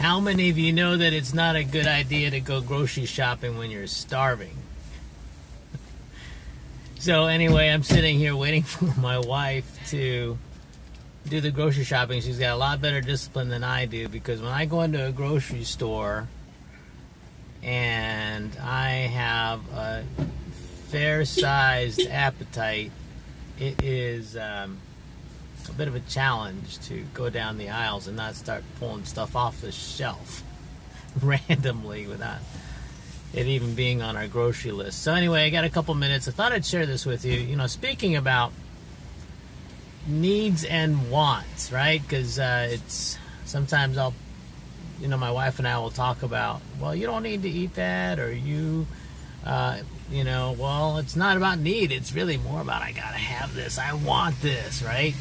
How many of you know that it's not a good idea to go grocery shopping when you're starving? So anyway, I'm sitting here waiting for my wife to do the grocery shopping. She's got a lot better discipline than I do, because when I go into a grocery store and I have a fair-sized appetite, it is a bit of a challenge to go down the aisles and not start pulling stuff off the shelf randomly without it even being on our grocery list. So anyway, I got a couple minutes. I thought I'd share this with you. You know, speaking about needs and wants, right? Because it's sometimes my wife and I will talk about, well, you don't need to eat that, or well, it's not about need. It's really more about, I gotta have this. I want this, right?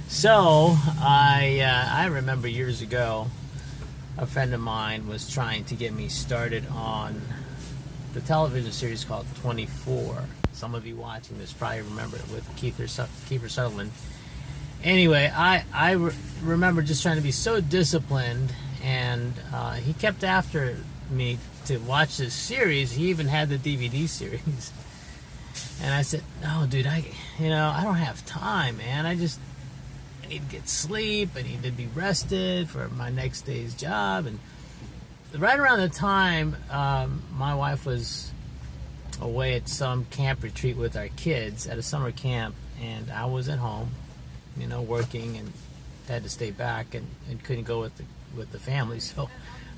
So I remember years ago, a friend of mine was trying to get me started on the television series called 24. Some of you watching this probably remember it, with Kiefer Sutherland. Anyway, I remember just trying to be so disciplined, and he kept after me to watch this series. He even had the DVD series. And I said, no, dude, I don't have time, man. I need to get sleep. I need to be rested for my next day's job. And right around the time my wife was away at some camp retreat with our kids at a summer camp, and I was at home, working, and had to stay back and couldn't go with the family. So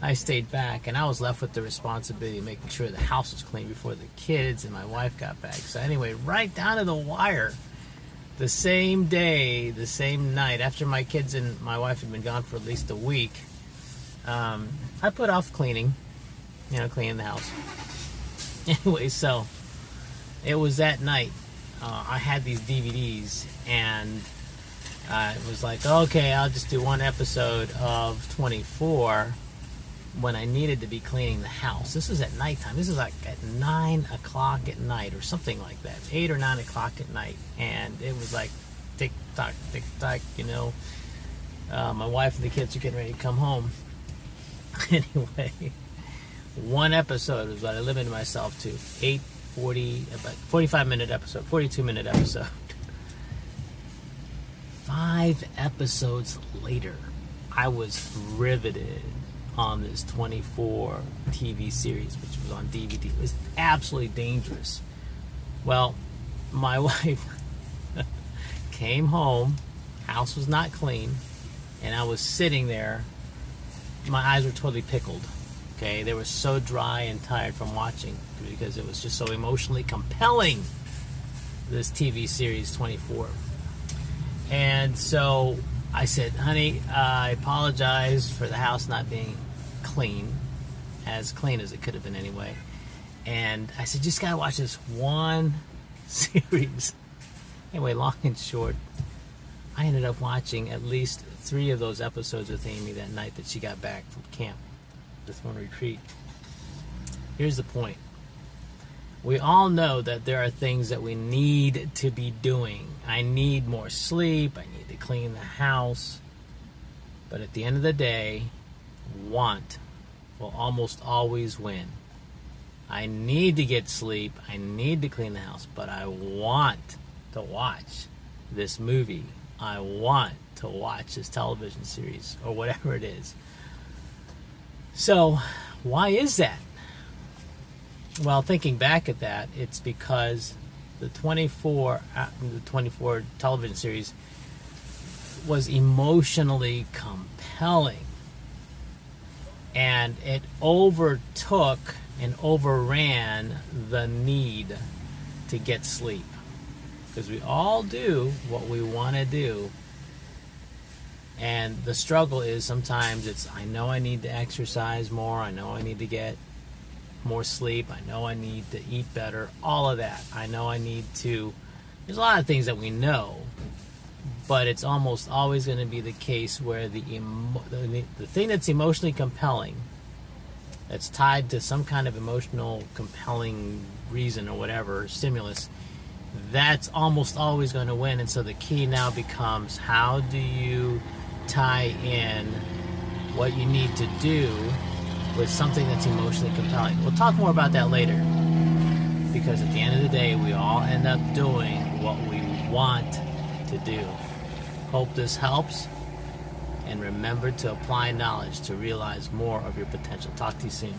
I stayed back, and I was left with the responsibility of making sure the house was clean before the kids and my wife got back. So anyway, right down to the wire, the same day, the same night, after my kids and my wife had been gone for at least a week, I put off cleaning the house. Anyway, so it was that night. I had these DVDs, and it was like, okay, I'll just do one episode of 24 when I needed to be cleaning the house. This is at nighttime. This is like at 9 o'clock at night or something like that. 8 or 9 o'clock at night. And it was like tick-tock, tick-tock, my wife and the kids are getting ready to come home. Anyway, one episode was what I limited myself to. about 45-minute episode, 42-minute episode. 5 episodes later, I was riveted on this 24 TV series, which was on DVD. It was absolutely dangerous. Well, my wife came home, house was not clean, and I was sitting there. My eyes were totally pickled. Okay, they were so dry and tired from watching, because it was just so emotionally compelling, this TV series 24. And so I said, honey, I apologize for the house not being clean as it could have been anyway. And I said, just gotta watch this one series. Anyway, long and short, I ended up watching at least 3 of those episodes with Amy that night that she got back from camp, this one retreat. Here's the point. We all know that there are things that we need to be doing. I need more sleep. I need to clean the house. But at the end of the day, want will almost always win. I need to get sleep. I need to clean the house. But I want to watch this movie. I want to watch this television series, or whatever it is. So, why is that? Well, thinking back at that, it's because the 24 television series was emotionally compelling, and it overtook and overran the need to get sleep, because we all do what we want to do, and the struggle is sometimes it's, I know I need to exercise more, I know I need to get more sleep, I know I need to eat better, all of that. I know I need to, there's a lot of things that we know, but it's almost always going to be the case where the thing that's emotionally compelling, that's tied to some kind of emotional compelling reason or whatever, stimulus, that's almost always going to win. And so the key now becomes, how do you tie in what you need to do with something that's emotionally compelling. We'll talk more about that later, because at the end of the day, we all end up doing what we want to do. Hope this helps, and remember to apply knowledge to realize more of your potential. Talk to you soon.